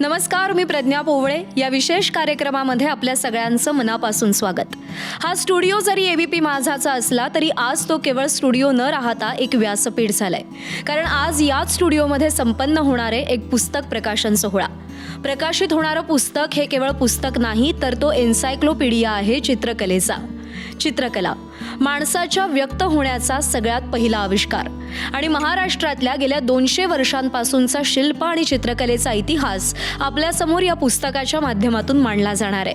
नमस्कार, मी प्रज्ञा पोवळे. या विशेष कार्यक्रमामध्ये आपल्या सगळ्यांचं मनापासून स्वागत. हा स्टुडिओ जरी एबीपी माझाचा असला तरी आज तो केवळ स्टुडिओ न राहता एक व्यासपीठ झालाय. कारण आज याच स्टुडिओमध्ये संपन्न होणारे एक पुस्तक प्रकाशन सोहळा. प्रकाशित होणारं पुस्तक हे केवळ पुस्तक नाही, तर तो एन्सायक्लोपीडिया आहे चित्रकलेचा. चित्रकला माणसाच्या व्यक्त होण्याचा सगळ्यात पहिला आविष्कार आणि महाराष्ट्रातल्या गेल्या 200 वर्षांपासूनचा शिल्प आणि चित्रकलेचा इतिहास आपल्यासमोर या पुस्तकाच्या माध्यमातून मांडला जाणार आहे.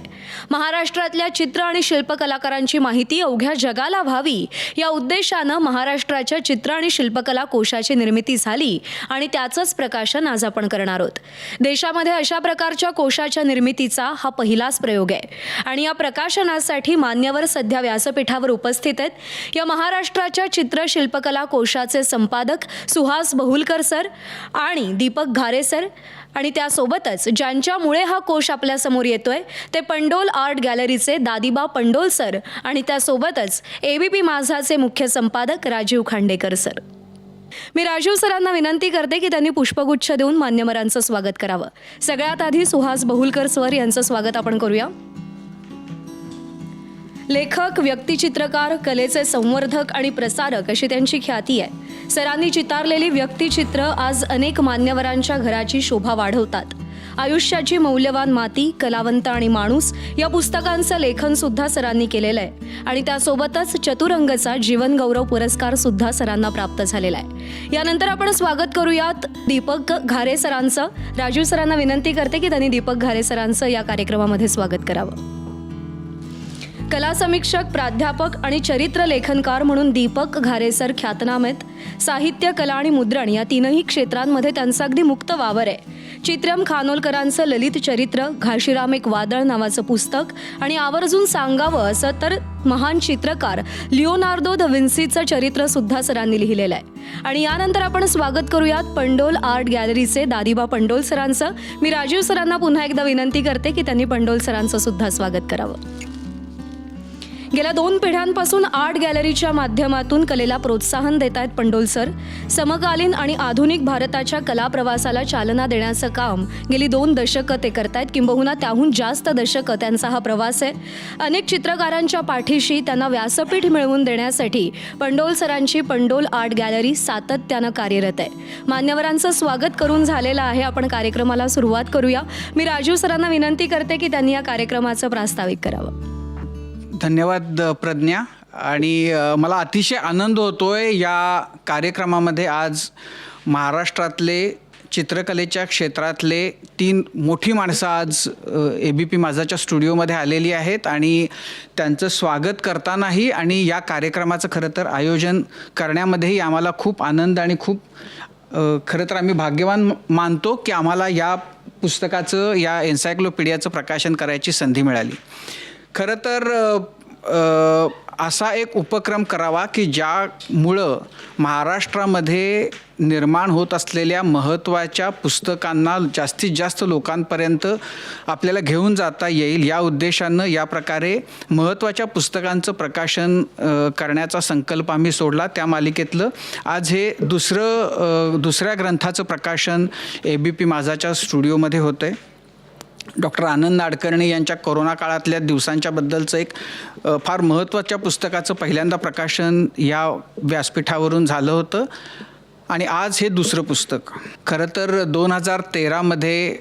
महाराष्ट्रातल्या चित्र आणि शिल्पकलाकारांची माहिती अवघ्या जगाला व्हावी या उद्देशानं महाराष्ट्राच्या चित्र आणि शिल्पकला कोशाची निर्मिती झाली आणि त्याचंच प्रकाशन आज आपण करणार आहोत. देशामध्ये अशा प्रकारच्या कोशाच्या निर्मितीचा हा पहिलाच प्रयोग आहे आणि या प्रकाशनासाठी मान्यवर सध्या व्यासपीठावर उपस्थित आहेत. या महाराष्ट्राच्या चित्र शिल्पकला कोशाचे संपादक सुहास बहुलकर सर आणि दीपक घारे सर आणि त्यासोबतच ज्यांच्यामुळे हा कोश आपल्यासमोर येतोय ते पंडोल आर्ट गॅलरीचे दादीबा पंडोल सर आणि त्यासोबतच एबीपी माझाचे मुख्य संपादक राजीव खांडेकर सर. मी राजीव सरांना विनंती करते की त्यांनी पुष्पगुच्छ देऊन मान्यवरांचं स्वागत करावं. सगळ्यात आधी सुहास बहुलकर सर यांचं स्वागत आपण करूया. लेखक, व्यक्तिचित्रकार, कलेचे संवर्धक आणि प्रसारक अशी त्यांची ख्याती आहे. सरांनी चितारलेली व्यक्तिचित्र आज अनेक मान्यवरांच्या घराची शोभा वाढवतात. आयुष्याची मौल्यवान माती, कलावंत आणि माणूस या पुस्तकांचं लेखन सुद्धा सरांनी केलेलं आहे आणि त्यासोबतच चतुरंगचा जीवनगौरव पुरस्कार सुद्धा सरांना प्राप्त झालेला आहे. यानंतर आपण स्वागत करूयात दीपक घारे सरांचं. राजीव सरांना विनंती करते की त्यांनी दीपक घारे सरांचं या कार्यक्रमामध्ये स्वागत करावं. कला समीक्षक, प्राध्यापक आणि चरित्र लेखनकार म्हणून दीपक घारे सर ख्यातनाम आहेत. साहित्य, कला आणि मुद्रण या तीनही क्षेत्रांमध्ये त्यांचं अगदी मुक्त वावर आहे. चित्रम खानोलकरांचं ललित चरित्र, घाशीराम एक वादळ नावाचं पुस्तक आणि आवर्जून सांगावं असं तर महान चित्रकार लिओनार्दो द विन्सीचं चरित्र सुद्धा सरांनी लिहिलेलं आहे. आणि यानंतर आपण स्वागत करूयात पंडोल आर्ट गॅलरीचे दादीबा पंडोल सरांचं. मी राजीव सरांना पुन्हा एकदा विनंती करते की त्यांनी पंडोल सरांचं सुद्धा स्वागत करावं. गेल्या 2 पिढ्यांपासून आर्ट गॅलरीच्या माध्यमातून कलेला प्रोत्साहन देत आहेत पंडोल सर. समकालीन आणि आधुनिक भारताच्या कला प्रवासाला चालना देण्याचं काम गेली 2 दशकं ते करतायत, किंबहुना त्याहून जास्त दशकं त्यांचा हा प्रवास आहे. अनेक चित्रकारांच्या पाठीशी त्यांना व्यासपीठ मिळवून देण्यासाठी पंडोल सरांची पंडोल आर्ट गॅलरी सातत्यानं कार्यरत आहे. मान्यवरांचं स्वागत करून झालेलं आहे. आपण कार्यक्रमाला सुरुवात करूया. मी राजीव सरांना विनंती करते की त्यांनी या कार्यक्रमाचं प्रास्ताविक करावं. धन्यवाद प्रज्ञा. आणि मला अतिशय आनंद होतोय या कार्यक्रमामध्ये आज महाराष्ट्रातले चित्रकलेच्या क्षेत्रातले 3 मोठी माणसं आज एबीपी माझाच्या स्टुडिओमध्ये आलेली आहेत आणि त्यांचं स्वागत करतानाही आणि या कार्यक्रमाचं खरं तर आयोजन करण्यामध्येही आम्हाला खूप आनंद आणि खूप खरं तर आम्ही भाग्यवान मानतो की आम्हाला या पुस्तकाचं, या एन्सायक्लोपीडियाचं प्रकाशन करायची संधी मिळाली. खरं तर असा एक उपक्रम करावा की ज्यामुळं महाराष्ट्रामध्ये निर्माण होत असलेल्या महत्त्वाच्या पुस्तकांना जास्तीत जास्त लोकांपर्यंत आपल्याला घेऊन जाता येईल. या उद्देशानं या प्रकारे महत्त्वाच्या पुस्तकांचं प्रकाशन करण्याचा संकल्प आम्ही सोडला. त्या मालिकेतलं आज हे दुसऱ्या ग्रंथाचं प्रकाशन एबीपी माझाच्या स्टुडिओमध्ये होतं आहे. डॉक्टर आनंद नाडकर्णी यांच्या कोरोना काळातल्या दिवसांच्याबद्दलचं एक फार महत्त्वाच्या पुस्तकाचं पहिल्यांदा प्रकाशन या व्यासपीठावरून झालं होतं आणि आज हे दुसरं पुस्तक. खरं तर 2013मध्ये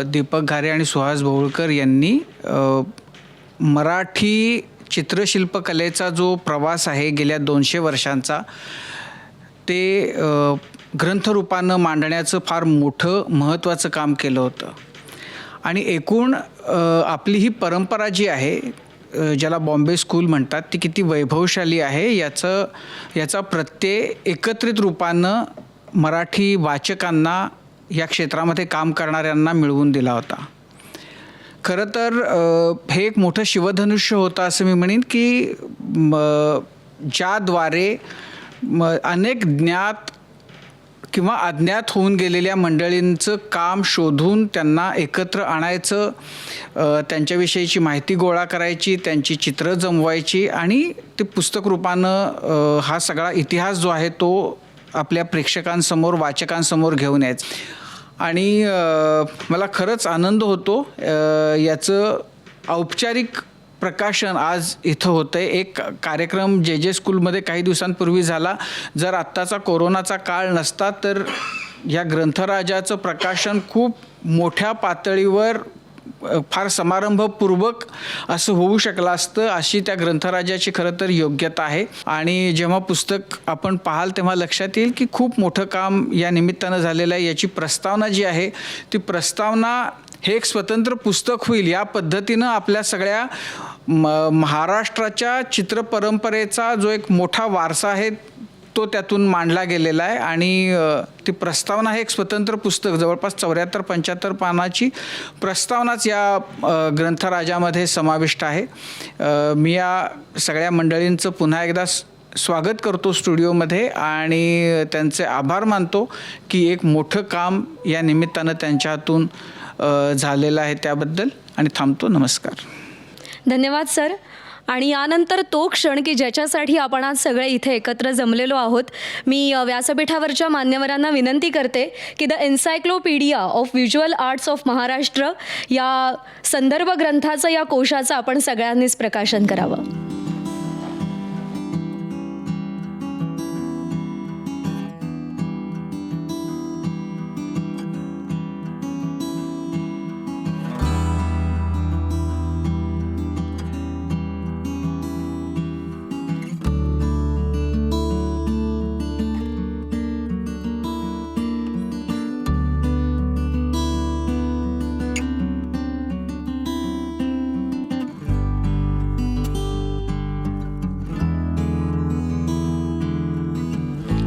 दीपक घारे आणि सुहास बहुलकर यांनी मराठी चित्रशिल्पकलेचा जो प्रवास आहे गेल्या 200 वर्षांचा ते ग्रंथरूपानं मांडण्याचं फार मोठं महत्त्वाचं काम केलं होतं. आणि एकूण आपली ही परंपरा जी आहे ज्याला बॉम्बे स्कूल म्हणतात ती किती वैभवशाली आहे याचा प्रत्यय एकत्रित रूपानं मराठी वाचकांना, या क्षेत्रामध्ये काम करणाऱ्यांना मिळवून दिला होता. खरं तर हे एक मोठं शिवधनुष्य होतं असं मी म्हणेन की ज्याद्वारे अनेक ज्ञात किंवा अज्ञात होऊन गेलेल्या मंडळींचं काम शोधून त्यांना एकत्र आणायचं, त्यांच्याविषयीची माहिती गोळा करायची, त्यांची चित्रं जमवायची आणि ते पुस्तक रूपानं हा सगळा इतिहास जो आहे तो आपल्या प्रेक्षकांसमोर, वाचकांसमोर घेऊन यायचं. आणि मला खरंच आनंद होतो याचं औपचारिक प्रकाशन आज इथं होतं आहे. एक कार्यक्रम जे जे स्कूलमध्ये काही दिवसांपूर्वी झाला. जर आत्ताचा कोरोनाचा काळ नसता तर या ग्रंथराजाचं प्रकाशन खूप मोठ्या पातळीवर फार समारंभपूर्वक असं होऊ शकलं असतं. अशी त्या ग्रंथराजाची खरं तर योग्यता आहे. आणि जेव्हा पुस्तक आपण पाहाल तेव्हा लक्षात येईल की खूप मोठं काम या निमित्तानं झालेलं आहे. याची प्रस्तावना जी आहे ती प्रस्तावना हे एक स्वतंत्र पुस्तक होईल या पद्धतीनं आपल्या सगळ्या महाराष्ट्राच्या चित्रपरंपरेचा जो एक मोठा वारसा आहे तो त्यातून मांडला गेलेला आहे. आणि ती प्रस्तावना हे एक स्वतंत्र पुस्तक जवळपास 74-75 पानाची प्रस्तावनाच या ग्रंथराजामध्ये समाविष्ट आहे. मी या सगळ्या मंडळींचं पुन्हा एकदा स्वागत करतो स्टुडिओमध्ये आणि त्यांचे आभार मानतो की एक मोठं काम या निमित्तानं त्यांच्या हातून झालेलं आहे त्याबद्दल. आणि थांबतो. नमस्कार. धन्यवाद सर. आणि यानंतर तो क्षण की ज्याच्यासाठी आपण आज सगळे इथे एकत्र जमलेलो आहोत. मी व्यासपीठावरच्या मान्यवरांना विनंती करते की the encyclopaedia of visual arts of Maharashtra या संदर्भ ग्रंथाचं या कोशाचं आपण सगळ्यांनीच प्रकाशन करावं.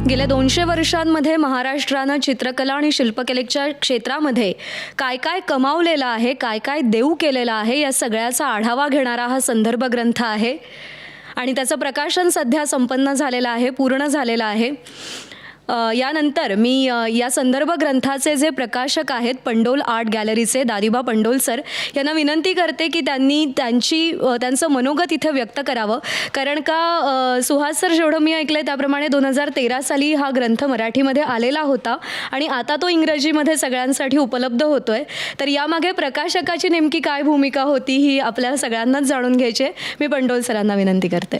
गेल्या 200 वर्षांमध्ये महाराष्ट्रानं चित्रकला आणि शिल्पकलेच्या क्षेत्रामध्ये काय काय कमावलेलं आहे, काय काय देऊ केलेलं आहे या सगळ्याचा आढावा घेणारा हा संदर्भ ग्रंथ आहे. आणि त्याचं प्रकाशन सध्या संपन्न झालेलं आहे, पूर्ण झालेलं आहे. यानंतर मी या संदर्भ ग्रंथाचे जे प्रकाशक आहेत पंडोल आर्ट गॅलरीचे दादिबा पंडोल सर यांना विनंती करते की त्यांनी त्यांचं मनोगत इथे व्यक्त करावं. कारण का सुहास सर जेवढं मी ऐकलं आहे त्याप्रमाणे 2013 साली हा ग्रंथ मराठीमध्ये आलेला होता आणि आता तो इंग्रजीमध्ये सगळ्यांसाठी उपलब्ध होतो आहे. तर यामागे प्रकाशकाची नेमकी काय भूमिका होती ही आपल्याला सगळ्यांनाच जाणून घ्यायची आहे. मी पंडोल सरांना विनंती करते.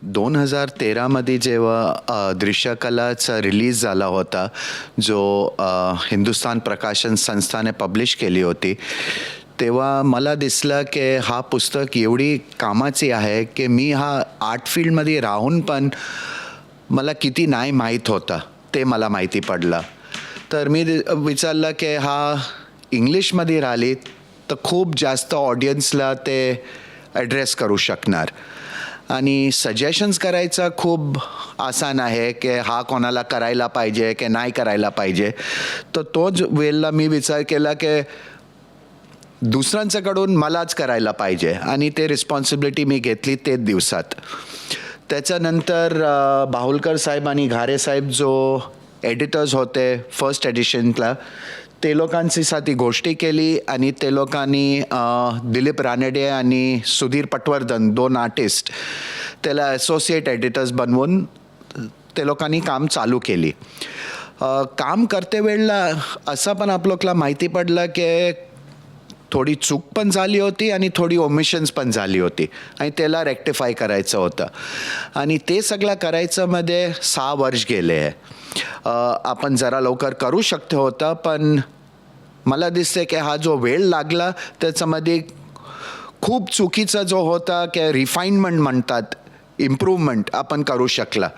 2013मध्ये जेव्हा दृश्यकलाचा रिलीज झाला होता जो हिंदुस्तान प्रकाशन संस्थाने पब्लिश केली होती तेव्हा मला दिसलं की हा पुस्तक एवढी कामाची आहे की मी हा आर्ट फील्डमध्ये राहून पण मला किती नाही माहीत होता ते मला माहिती पडलं. तर मी विचारलं की हा इंग्लिशमध्ये राहिली तर खूप जास्त ऑडियन्सला ते ॲड्रेस करू शकणार. आणि सजेशन्स करायचं खूप आसान आहे की हा कोणाला करायला पाहिजे की नाही करायला पाहिजे. तर तोच वेळेला मी विचार केला की दुसऱ्यांच्याकडून मलाच करायला पाहिजे आणि ते रिस्पॉन्सिबिलिटी मी घेतली तेच दिवसात. त्याच्यानंतर बाहुलकर साहेब आणि घारे साहेब जो एडिटर्स होते फर्स्ट एडिशनला ते लोकांची साठी गोष्टी केली आणि ते लोकांनी दिलीप रानडे आणि सुधीर पटवर्धन 2 आर्टिस्ट त्याला असोसिएट एडिटर्स बनवून ते लोकांनी काम चालू केली. काम करते वेळेला असं पण आपल्याला माहिती पडलं की थोडी चूक पण झाली होती आणि थोडी ओमिशन्स पण झाली होती आणि त्याला रेक्टिफाय करायचं होतं. आणि ते सगळं करायचं मध्ये 6 वर्ष गेले आहे. आपण जरा लवकर करू शकतो होतं पण मला दिसते की हा जो वेळ लागला त्याच्यामध्ये खूप चुकीचा जो होता की रिफाईनमेंट म्हणतात इम्प्रूव्हमेंट आपण करू शकला.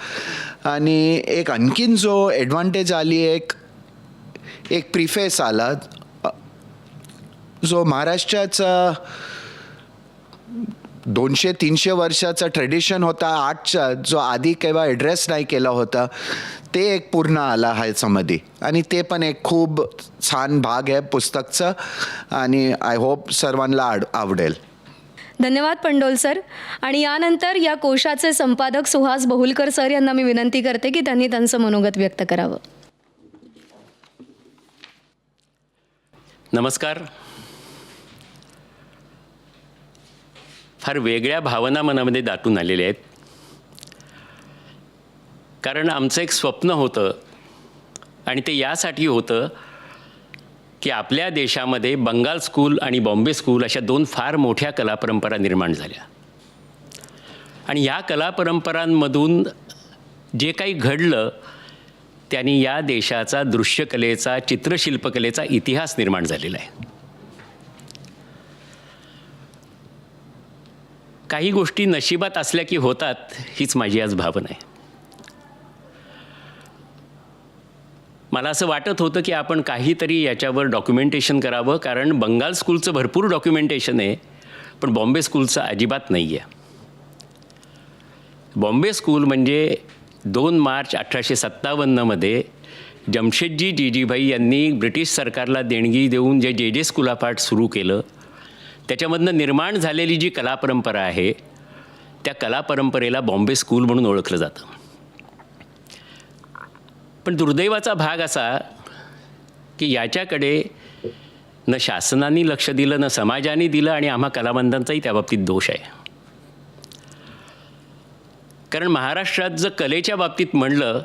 आणि एक आणखीन जो ॲडव्हान्टेज आली एक प्रिफेस आला जो महाराष्ट्राचा 200-300 वर्षाचा ट्रेडिशन होता आर्टचा जो आधी केव्हा ॲड्रेस नाही केला होता ते एक पूर्ण आला ह्याच्यामध्ये. आणि ते पण एक खूप छान भाग आहे पुस्तकचा आणि आय होप सर्वांना आवडेल. धन्यवाद पंडोल सर. आणि यानंतर या कोशाचे संपादक सुहास बहुलकर सर यांना मी विनंती करते की त्यांनी त्यांचं मनोगत व्यक्त करावं. नमस्कार. फार वेगळ्या भावना मनामध्ये दाटून आलेल्या आहेत. कारण आमचं एक स्वप्न होतं आणि ते यासाठी होतं की आपल्या देशामध्ये बंगाल स्कूल आणि बॉम्बे स्कूल अशा 2 फार मोठ्या कलापरंपरा निर्माण झाल्या. आणि या कलापरंपरांमधून जे काही घडलं त्यांनी या देशाचा दृश्यकलेचा, चित्रशिल्पकलेचा इतिहास निर्माण झालेला आहे. काही गोष्टी नशिबात असल्या की होतात, हीच माझी आज भावना आहे. मला असं वाटत होतं की आपण काहीतरी याच्यावर डॉक्युमेंटेशन करावं, कारण बंगाल स्कूलचं भरपूर डॉक्युमेंटेशन आहे, पण बॉम्बे स्कूलचं अजिबात नाही आहे. बॉम्बे स्कूल म्हणजे 2 मार्च 1857मध्ये जमशेदजी जीजीभाई यांनी ब्रिटिश सरकारला देणगी देऊन जे जे स्कूल ऑफ आर्ट सुरू केलं, त्याच्यामधनं निर्माण झालेली जी कलापरंपरा आहे, त्या कलापरंपरेला बॉम्बे स्कूल म्हणून ओळखलं जातं. पण दुर्दैवाचा भाग असा की याच्याकडे न शासनाने लक्ष दिलं, न समाजाने दिलं, आणि आम्हा कलावंतांचाही त्याबाबतीत दोष आहे. कारण महाराष्ट्रात जर कलेच्या बाबतीत म्हणलं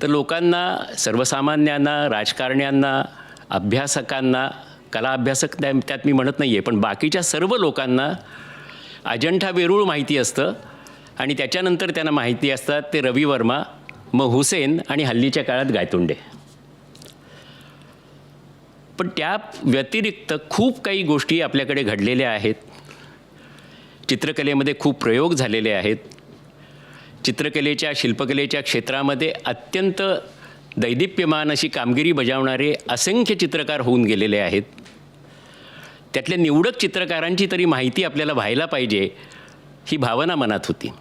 तर लोकांना, सर्वसामान्यांना, राजकारण्यांना, अभ्यासकांना, कला अभ्यासक त्यात मी म्हणत नाही आहे, पण बाकीच्या सर्व लोकांना अजंठा वेरूळ माहिती असतं, आणि त्याच्यानंतर त्यांना माहिती असतात ते रवी वर्मा, मग हुसेन, आणि हल्लीच्या काळात गायतोंडे. पण त्या व्यतिरिक्त खूप काही गोष्टी आपल्याकडे घडलेल्या आहेत. चित्रकलेमध्ये खूप प्रयोग झालेले आहेत. चित्रकलेच्या, शिल्पकलेच्या क्षेत्रामध्ये अत्यंत दैदिप्यमान अशी कामगिरी बजावणारे असंख्य चित्रकार होऊन गेलेले आहेत. त्यातल्या निवडक चित्रकारांची तरी माहिती आपल्याला व्हायला पाहिजे, ही भावना मनात होती.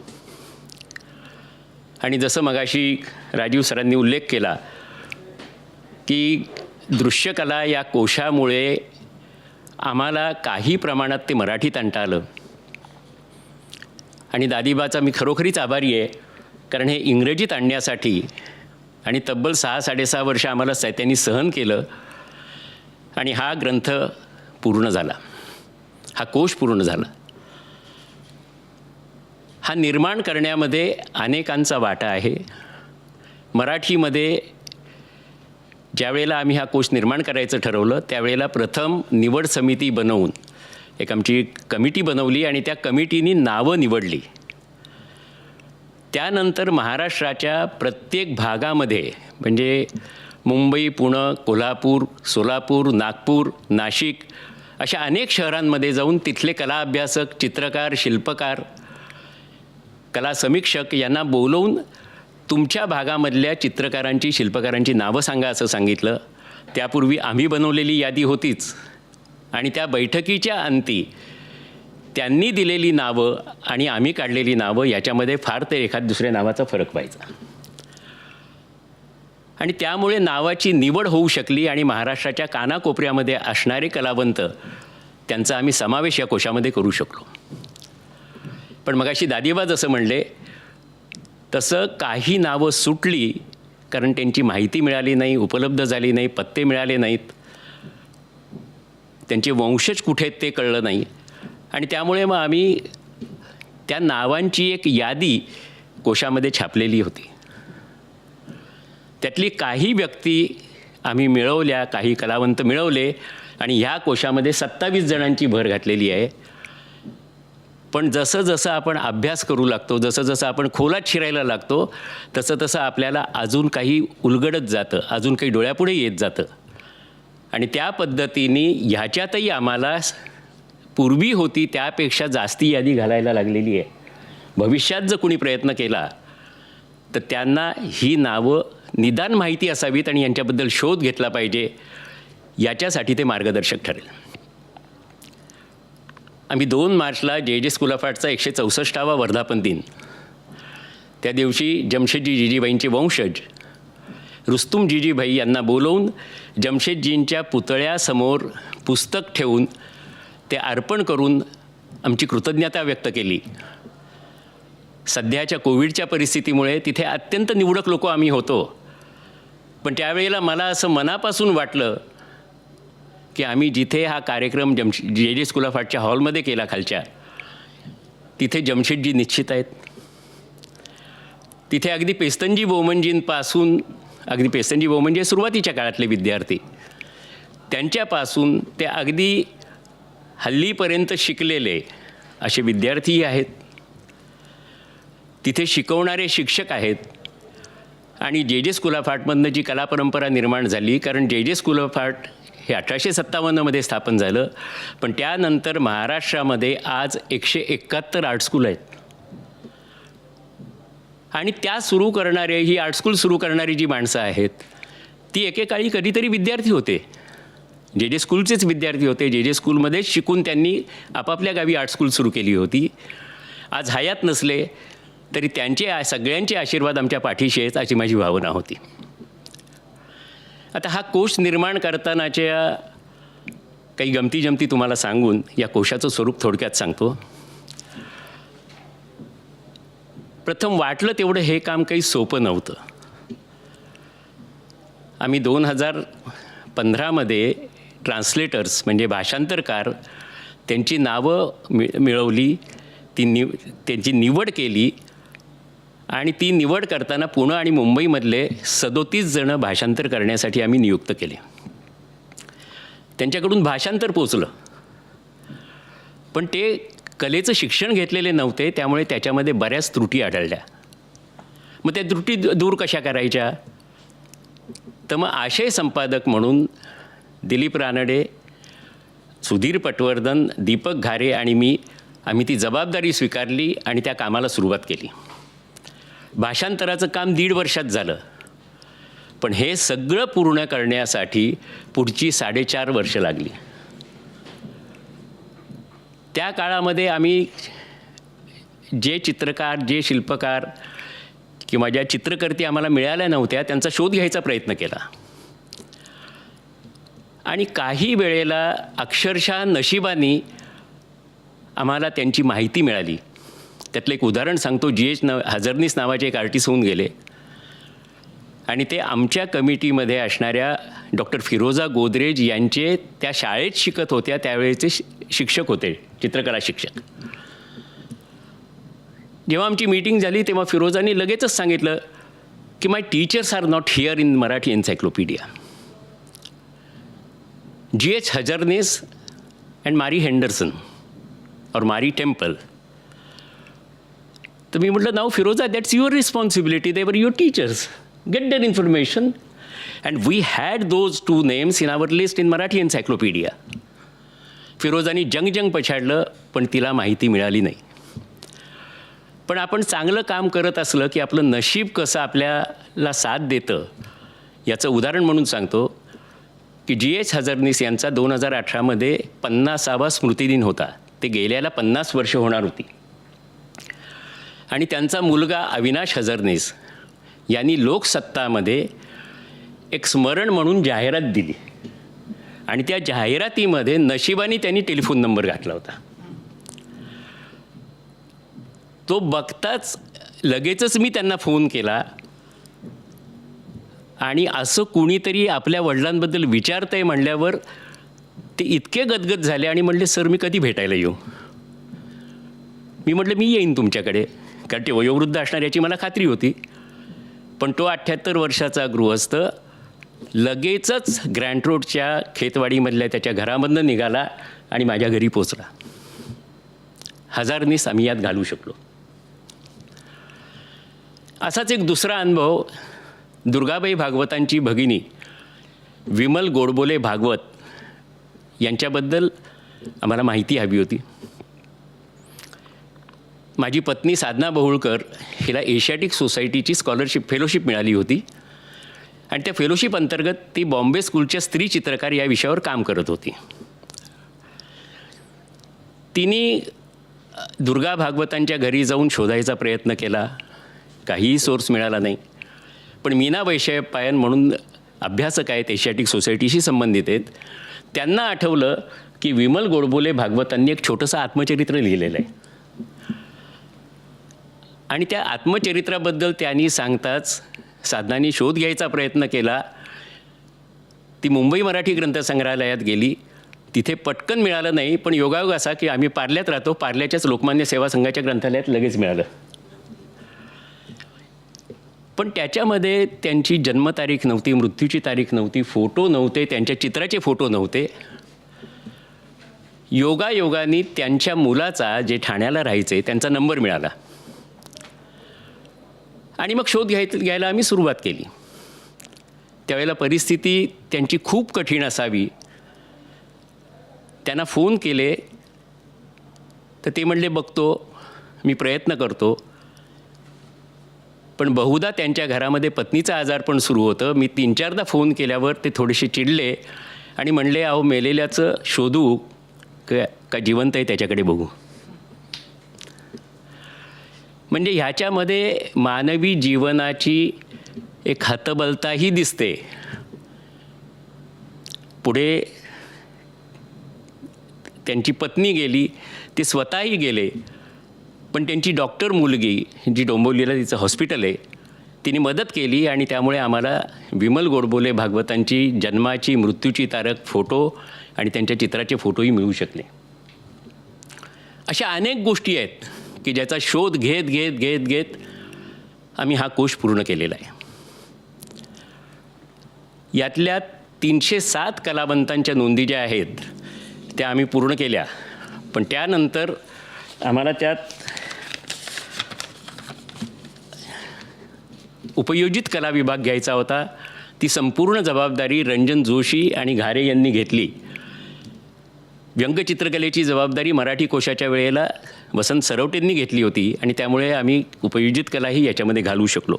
आणि जसं मगाशी राजीव सरांनी उल्लेख केला की दृश्यकला या कोशामुळे आम्हाला काही प्रमाणात ते मराठीत आणता आलं, आणि दादीबाचा मी खरोखरीच आभारी आहे, कारण हे इंग्रजीत आणण्यासाठी आणि तब्बल 6-6.5 वर्ष आम्हाला त्यांनी सहन केलं, आणि हा ग्रंथ पूर्ण झाला, हा कोश पूर्ण झाला. हा निर्माण करण्यामध्ये अनेकांचा वाटा आहे. मराठीमध्ये ज्यावेळेला आम्ही हा कोश निर्माण करायचं ठरवलं, त्यावेळेला प्रथम निवड समिती बनवून एक आमची कमिटी बनवली, आणि त्या कमिटीनी नावं निवडली. त्यानंतर महाराष्ट्राच्या प्रत्येक भागामध्ये, म्हणजे मुंबई, पुणे, कोल्हापूर, सोलापूर, नागपूर, नाशिक अशा अनेक शहरांमध्ये जाऊन तिथले कला अभ्यासक, चित्रकार, शिल्पकार, कला समीक्षक यांना बोलवून तुमच्या भागामधल्या चित्रकारांची, शिल्पकारांची नावं सांगा असं सांगितलं. त्यापूर्वी आम्ही बनवलेली यादी होतीच, आणि त्या बैठकीच्या अंती त्यांनी दिलेली नावं आणि आम्ही काढलेली नावं याच्यामध्ये फार तर एखाद दुसऱ्या नावाचा फरक व्हायचा, आणि त्यामुळे नावाची निवड होऊ शकली, आणि महाराष्ट्राच्या कानाकोपऱ्यामध्ये असणारे कलावंत त्यांचा आम्ही समावेश या कोशामध्ये करू शकलो. पण मगाशी दादीबा जसं म्हणले तसं काही नावं सुटली, कारण त्यांची माहिती मिळाली नाही, उपलब्ध झाली नाही, पत्ते मिळाले नाहीत, त्यांचे वंशज कुठे आहेत ते कळलं नाही, आणि त्यामुळे मग आम्ही त्या नावांची एक यादी कोशामध्ये छापलेली होती. त्यातली काही व्यक्ती आम्ही मिळवल्या, काही कलावंत मिळवले, आणि ह्या कोशामध्ये 27 जणांची भर घातलेली आहे. पण जसं जसं आपण अभ्यास करू लागतो, जसं जसं आपण खोलात शिरायला लागतो, तसं तसं आपल्याला अजून काही उलगडत जातं, अजून काही डोळ्यापुढे येत जातं, आणि त्या पद्धतीने ह्याच्यातही आम्हाला पूर्वी होती त्यापेक्षा जास्ती यादी घालायला लागलेली आहे. भविष्यात जर कुणी प्रयत्न केला तर त्यांना ही नावं निदान माहिती असावीत, आणि यांच्याबद्दल शोध घेतला पाहिजे, याच्यासाठी ते मार्गदर्शक ठरेल. आम्ही 2 मार्चला जे स्कूल ऑफ आर्टचा 164वा वर्धापन दिन, त्या दिवशी जमशेदजी जीजीबाईंचे वंशज रुस्तुम जीजीभाई यांना बोलवून जमशेदजींच्या पुतळ्यासमोर पुस्तक ठेवून ते अर्पण करून आमची कृतज्ञता व्यक्त केली. सध्याच्या कोविडच्या परिस्थितीमुळे तिथे अत्यंत निवडक लोक आम्ही होतो, पण त्यावेळेला मला असं मनापासून वाटलं की आम्ही जिथे हा कार्यक्रम जे स्कूल ऑफ आर्टच्या हॉलमध्ये केला खालच्या, तिथे जमशेदजी निश्चित आहेत. तिथे अगदी पेस्तनजी बोमनजींपासून अगदी पेसंजी भाऊ म्हणजे सुरुवातीच्या काळातले विद्यार्थी, त्यांच्यापासून ते अगदी हल्लीपर्यंत शिकलेले असे विद्यार्थीही आहेत, तिथे शिकवणारे शिक्षक आहेत. आणि जे जे स्कूल ऑफ आर्टमधनं जी कला परंपरा निर्माण झाली, कारण जे जे स्कूल ऑफ आर्ट हे 1857मध्ये स्थापन झालं, पण त्यानंतर महाराष्ट्रामध्ये आज 171 आर्ट स्कूल आहेत. आणि त्या सुरू करणारे, ही आर्ट स्कूल सुरू करणारी जी माणसं आहेत, ती एकेकाळी कधीतरी विद्यार्थी होते, जे जे स्कूलचेच विद्यार्थी होते. जे जे स्कूलमध्येच शिकून त्यांनी आपापल्या गावी आर्ट स्कूल सुरू केली होती. आज हयात नसले तरी त्यांचे सगळ्यांचे आशीर्वाद आमच्या पाठीशी आहेत अशी माझी भावना होती. आता हा कोश निर्माण करतानाच्या काही गमती जमती तुम्हाला सांगून या कोशाचं स्वरूप थोडक्यात सांगतो. प्रथम वाटलं तेवढं हे काम काही सोपं नव्हतं. आम्ही 2015मध्ये ट्रान्सलेटर्स म्हणजे भाषांतरकार त्यांची नावं मिळवली, त्यांची निवड केली आणि ती निवड करताना पुणे आणि मुंबईमधले 37 जणं भाषांतर करण्यासाठी आम्ही नियुक्त केले. त्यांच्याकडून भाषांतर पोचलं, पण ते कलेचं शिक्षण घेतलेले नव्हते, त्यामुळे त्याच्यामध्ये बऱ्याच त्रुटी आढळल्या. मग त्या त्रुटी दूर कशा करायच्या? तर मग आशय संपादक म्हणून दिलीप रानडे, सुधीर पटवर्धन, दीपक घारे आणि आम्ही ती जबाबदारी स्वीकारली आणि त्या कामाला सुरुवात केली. भाषांतराचं काम 1.5 वर्षात झालं, पण हे सगळं पूर्ण करण्यासाठी पुढची 4.5 वर्ष लागली. त्या काळामध्ये आम्ही जे चित्रकार, जे शिल्पकार किंवा ज्या चित्रकर्ती आम्हाला मिळाल्या नव्हत्या त्यांचा शोध घ्यायचा प्रयत्न केला. आणि काही वेळेला अक्षरशः नशिबाने आम्हाला त्यांची माहिती मिळाली. त्यातलं एक उदाहरण सांगतो. GH हजरनीस नावाचे एक आर्टिस्ट होऊन गेले आणि ते आमच्या कमिटीमध्ये असणाऱ्या डॉक्टर फिरोजा गोदरेज यांचे त्या शाळेत शिकत होत्या त्यावेळेचे शिक्षक होते, चित्रकला शिक्षक. जेव्हा आमची मीटिंग झाली तेव्हा फिरोजांनी लगेचच सांगितलं की my teachers are not here in Marathi encyclopedia. GH Hazarnis and Mary Henderson और मारी टेम्पल. तर मी म्हटलं, नाव Firoza, that's your responsibility, they were your teachers, get their information. And we had those 2 names in our list in Marathi encyclopedia. फिरोजानी जंग पछाडलं, पण तिला माहिती मिळाली नाही. पण आपण चांगलं काम करत असलं की आपलं नशीब कसं आपल्याला साथ देतं याचं उदाहरण म्हणून सांगतो की GH हजरनीस यांचा 2018मध्ये 50वा स्मृतिदिन होता. ते गेल्याला 50 वर्ष होणार होती. आणि त्यांचा मुलगा अविनाश हजरनीस यांनी लोकसत्तामध्ये एक स्मरण म्हणून जाहिरात दिली आणि त्या जाहिरातीमध्ये नशिबाने त्यांनी टेलिफोन नंबर घातला होता. तो बघताच लगेचच मी त्यांना फोन केला आणि असं कुणीतरी आपल्या वडिलांबद्दल विचारतंय म्हणल्यावर ते इतके गदगद झाले आणि म्हणले, सर मी कधी भेटायला येऊ? मी म्हटलं, मी येईन तुमच्याकडे, कारण ते वयोवृद्ध असणार याची मला खात्री होती. पण तो 78 वर्षाचा गृहस्थ लगेचच ग्रँट रोडच्या खेतवाडीमधल्या त्याच्या घरामधनं निघाला आणि माझ्या घरी पोचला. हजारनीस आम्ही यात घालू शकलो. असाच एक दुसरा अनुभव दुर्गाबाई भागवतांची भगिनी विमल गोडबोले भागवत यांच्याबद्दल आम्हाला माहिती हवी होती. माझी पत्नी साधना बहुळकर हिला एशियाटिक सोसायटीची स्कॉलरशिप फेलोशिप मिळाली होती आणि त्या फेलोशिप अंतर्गत ती बॉम्बे स्कूलच्या स्त्री चित्रकार या विषयावर काम करत होती. तिने दुर्गा भागवतांच्या घरी जाऊन शोधायचा प्रयत्न केला, काहीही सोर्स मिळाला नाही. पण मीना वैशयपायन म्हणून अभ्यासक आहेत, एशियाटिक सोसायटीशी संबंधित आहेत, त्यांना आठवलं की विमल गोडबोले भागवतांनी एक छोटंसं आत्मचरित्र लिहिलेलं आहे आणि त्या आत्मचरित्राबद्दल त्यांनी सांगताच साधनानी शोध घ्यायचा प्रयत्न केला. ती मुंबई मराठी ग्रंथसंग्रहालयात गेली, तिथे पटकन मिळालं नाही. पण योगायोग असा की आम्ही पार्ल्यात राहतो, पार्ल्याच्याच लोकमान्य सेवा संघाच्या ग्रंथालयात लगेच मिळालं. पण त्याच्यामध्ये त्यांची जन्मतारीख नव्हती, मृत्यूची तारीख नव्हती, फोटो नव्हते, त्यांच्या चित्राचे फोटो नव्हते. योगायोगाने त्यांच्या मुलाचा, जे ठाण्याला राहायचे, त्यांचा नंबर मिळाला आणि मग शोध घ्यायला आम्ही सुरुवात केली. त्यावेळेला परिस्थिती त्यांची खूप कठीण असावी. त्यांना फोन केले तर ते म्हणले बघतो, मी प्रयत्न करतो. पण बहुधा त्यांच्या घरामध्ये पत्नीचं आजारपण सुरू होतं. मी 3-4दा फोन केल्यावर ते थोडेसे चिडले आणि म्हणले, अहो मेलेल्याचं शोधू का जिवंत आहे त्याच्याकडे बघू. म्हणजे ह्याच्यामध्ये मानवी जीवनाची एक हतबलताही दिसते. पुढे त्यांची पत्नी गेली, ते स्वतःही गेले, पण त्यांची डॉक्टर मुलगी जी डोंबिवलीला तिचं हॉस्पिटल आहे, तिने मदत केली आणि त्यामुळे आम्हाला विमल गोडबोले भागवतांची जन्माची, मृत्यूची तारख, फोटो आणि त्यांच्या चित्राचे फोटोही मिळू शकले. अशा अनेक गोष्टी आहेत की ज्याचा शोध घेत घेत घेत घेत आम्ही हा कोश पूर्ण केलेला आहे. यातल्या 307 कलावंतांच्या नोंदी ज्या आहेत त्या आम्ही पूर्ण केल्या. पण त्यानंतर आम्हाला त्यात उपयोजित कला विभाग घ्यायचा होता. ती संपूर्ण जबाबदारी रंजन जोशी आणि घारे यांनी घेतली. व्यंगचित्रकलेची जबाबदारी मराठी कोशाच्या वेळेला वसंत सरवटेंनी घेतली होती आणि त्यामुळे आम्ही उपयोजित कलाही याच्यामध्ये घालू शकलो.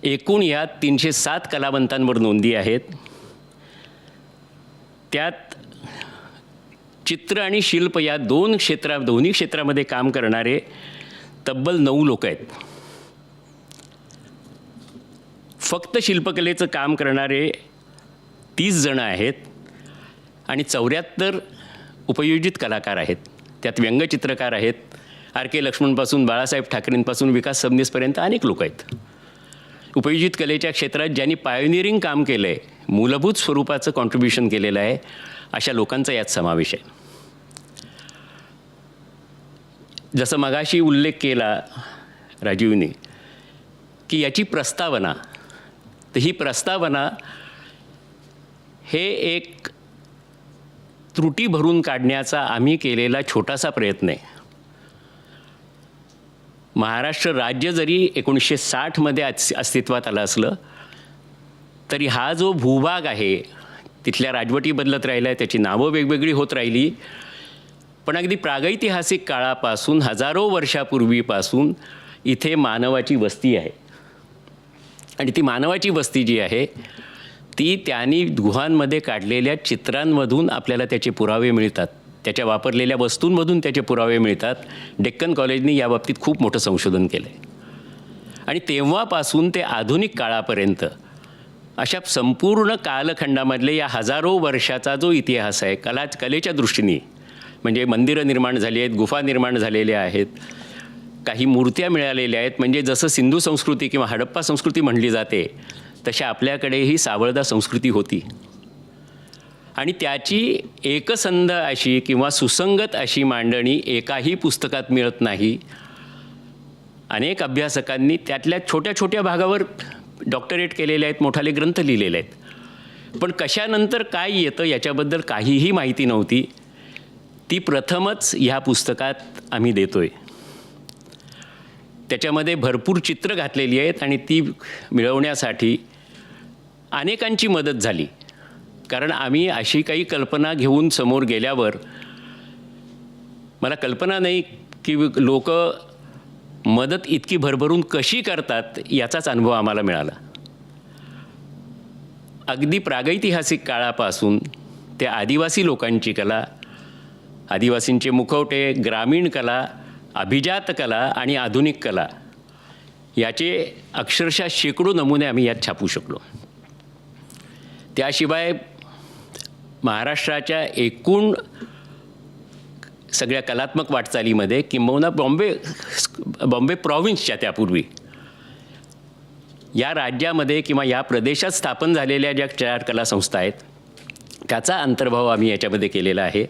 एकूण यात 307 कलावंतांवर नोंदी आहेत. त्यात चित्र आणि शिल्प या दोन्ही क्षेत्रामध्ये काम करणारे तब्बल 9 लोक आहेत. फक्त शिल्पकलेचं काम करणारे 30 जण आहेत आणि 74 उपयोजित कलाकार आहेत. त्यात व्यंगचित्रकार आहेत, RK लक्ष्मणपासून बाळासाहेब ठाकरेंपासून विकास सबनीसपर्यंत अनेक लोक आहेत. उपयोजित कलेच्या क्षेत्रात ज्यांनी पायोनियरिंग काम केलं आहे, मूलभूत स्वरूपाचं कॉन्ट्रीब्युशन केलेलं आहे, अशा लोकांचा यात समावेश आहे. जसं मगाशी उल्लेख केला राजीवने की याची प्रस्तावना, तर ही प्रस्तावना हे एक त्रुटी भरून काढण्याचा आम्ही केलेला छोटासा प्रयत्न आहे. महाराष्ट्र राज्य जरी 1960मध्ये अस्तित्वात आलं असलं तरी हा जो भूभाग आहे तिथल्या राजवटी बदलत राहिल्या, त्याची नावं वेगवेगळी होत राहिली, पण अगदी प्रागैतिहासिक काळापासून हजारो वर्षापूर्वीपासून इथे मानवाची वस्ती आहे. आणि ती मानवाची वस्ती जी आहे ती त्यांनी गुहांमध्ये काढलेल्या चित्रांमधून आपल्याला त्याचे पुरावे मिळतात, त्याच्या वापरलेल्या वस्तूंमधून त्याचे पुरावे मिळतात. डेक्कन कॉलेजने याबाबतीत खूप मोठं संशोधन केलं आहे. आणि तेव्हापासून ते आधुनिक काळापर्यंत अशा संपूर्ण कालखंडामधले या हजारो वर्षाचा जो इतिहास आहे कलेच्या दृष्टीने, म्हणजे मंदिरं निर्माण झाली आहेत, गुफा निर्माण झालेल्या आहेत, काही मूर्त्या मिळालेल्या आहेत. म्हणजे जसं सिंधू संस्कृती किंवा हडप्पा संस्कृती म्हणली जाते तशा आपल्याकडेही सावळदा संस्कृती होती. आणि त्याची एकसंध अशी किंवा सुसंगत अशी मांडणी एकाही पुस्तकात मिळत नाही. अनेक अभ्यासकांनी त्यातल्या छोट्या छोट्या भागावर डॉक्टरेट केलेले आहेत, मोठाले ग्रंथ लिहिलेले आहेत, पण कशानंतर काय येतं याच्याबद्दल काहीही माहिती नव्हती. ती प्रथमच ह्या पुस्तकात आम्ही देतोय. त्याच्यामध्ये भरपूर चित्र घातलेली आहेत आणि ती मिळवण्यासाठी अनेकांची मदत झाली. कारण आम्ही अशी काही कल्पना घेऊन समोर गेल्यावर मला कल्पना नाही की लोक मदत इतकी भरभरून कशी करतात याचाच अनुभव आम्हाला मिळाला. अगदी प्रागैतिहासिक काळापासून ते आदिवासी लोकांची कला, आदिवासींचे मुखवटे, ग्रामीण कला, अभिजात कला आणि आधुनिक कला याचे अक्षरशः शेकडो नमुने आम्ही यात छापू शकलो. त्याशिवाय महाराष्ट्राच्या एकूण सगळ्या कलात्मक वाटचालीमध्ये किंबहुना बॉम्बे प्रॉव्हिन्सच्या त्यापूर्वी या राज्यामध्ये किंवा या प्रदेशात स्थापन झालेल्या ज्या 4 कला संस्था आहेत त्याचा अंतर्भाव आम्ही याच्यामध्ये केलेला आहे.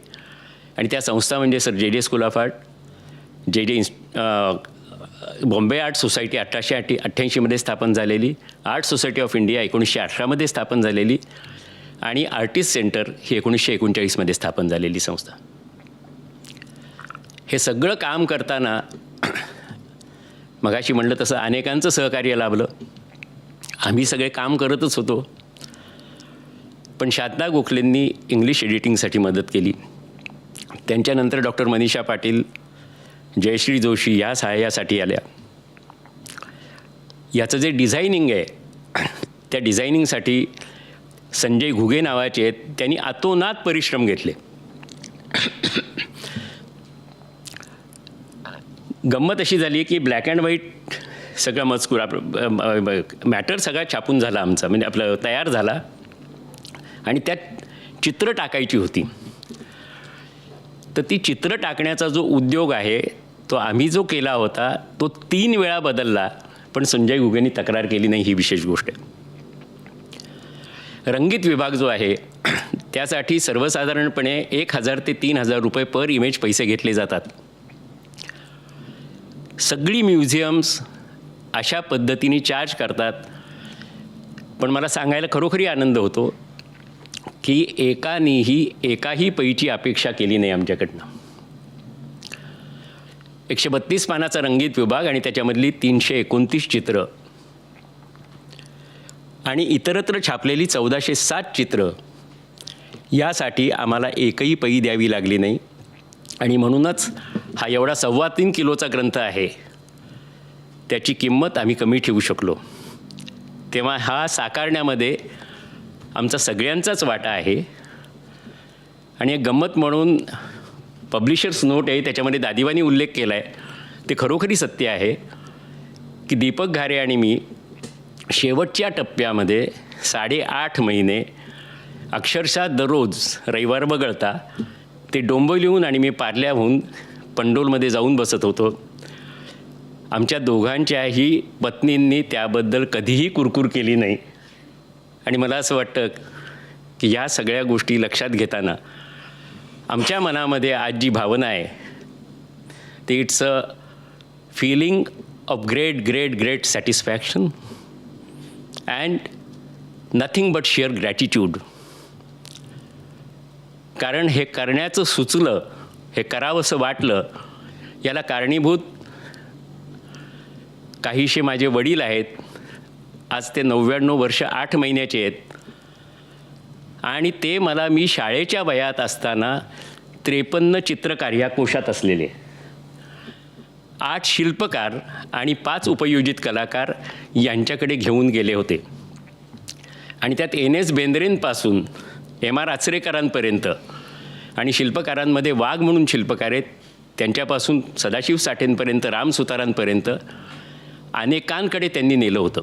आणि त्या संस्था म्हणजे sir JJ school of art, JJ Bombay art society 1888मध्ये स्थापन झालेली, आर्ट सोसायटी ऑफ इंडिया 1918मध्ये स्थापन झालेली आणि आर्टिस्ट सेंटर ही 1939मध्ये स्थापन झालेली संस्था. हे सगळं काम करताना मगाशी म्हणलं तसं अनेकांचं सहकार्य लाभलं. आम्ही सगळे काम करतच होतो, पण शारदा गोखलेंनी इंग्लिश एडिटिंगसाठी मदत केली. त्यांच्यानंतर डॉक्टर मनीषा पाटील, जयश्री जोशी या सहाय्यासाठी आल्या. याचं जे डिझायनिंग आहे त्या डिझायनिंगसाठी संजय घुगे नावाचे आहेत, त्यांनी अतोनात परिश्रम घेतले. गंमत अशी झाली की ब्लॅक अँड व्हाईट सगळा मजकूर मॅटर सगळा छापून झाला आमचा, म्हणजे आपलं तयार झाला आणि त्यात चित्र टाकायची होती. तर ती चित्र टाकण्याचा जो उद्योग आहे तो आम्ही जो केला होता तो 3 वेळा बदलला, पण संजय घुगेंनी तक्रार केली नाही, ही विशेष गोष्ट आहे. रंगीत विभाग जो आहे त्यासाठी सर्वसाधारणपणे 1,000 ते 3,000 रुपये पर इमेज पैसे घेतले जातात. सगळी म्युझियम्स अशा पद्धतीने चार्ज करतात. पण मला सांगायला खरोखरी आनंद होतो की एकाही पैची अपेक्षा केली नाही आमच्याकडनं. 132 पानाचा रंगीत विभाग आणि त्याच्यामधली 329 चित्र आणि इतरत्र छापलेली 1407 चित्र, यासाठी आम्हाला एकही पै द्यावी लागली नाही. आणि म्हणूनच हा एवढा 3.25 किलोचा ग्रंथ आहे, त्याची किंमत आम्ही कमी ठेवू शकलो. तेव्हा हा साकारण्यामध्ये आमचा सगळ्यांचाच वाटा आहे. आणि एक गंमत म्हणून पब्लिशर्स नोट आहे, त्याच्यामध्ये दादिवानी उल्लेख केला आहे, ते खरोखरी सत्य आहे की दीपक घारे आणि मी शेवटच्या टप्प्यामध्ये 8.5 महिने अक्षरशः दररोज रविवार वगळता ते डोंबिवलीहून आणि मी पार्ल्याहून पंडोलमध्ये जाऊन बसत होतो. आमच्या दोघांच्याही पत्नींनी त्याबद्दल कधीही कुरकुर केली नाही. आणि मला असं वाटतं की ह्या सगळ्या गोष्टी लक्षात घेताना आमच्या मनामध्ये आज जी भावना आहे ते it's a feeling of great satisfaction and nothing but share gratitude. कारण हे करण्याचं सुचलं, हे करावंसं वाटलं, याला कारणीभूत काहीसे माझे वडील आहेत. आज ते 99 वर्ष 8 महिन्याचे आहेत आणि ते मला मी शाळेच्या वयात असताना 53 चित्रकार या कोशात असलेले, 8 शिल्पकार आणि 5 उपयोजित कलाकार यांच्याकडे घेऊन गेले होते. आणि त्यात NS बेंद्रेंपासून MR आचरेकरांपर्यंत आणि शिल्पकारांमध्ये वाघ म्हणून शिल्पकार आहेत, त्यांच्यापासून सदाशिव साठेंपर्यंत, राम सुतारांपर्यंत अनेकांकडे त्यांनी नेलं होतं.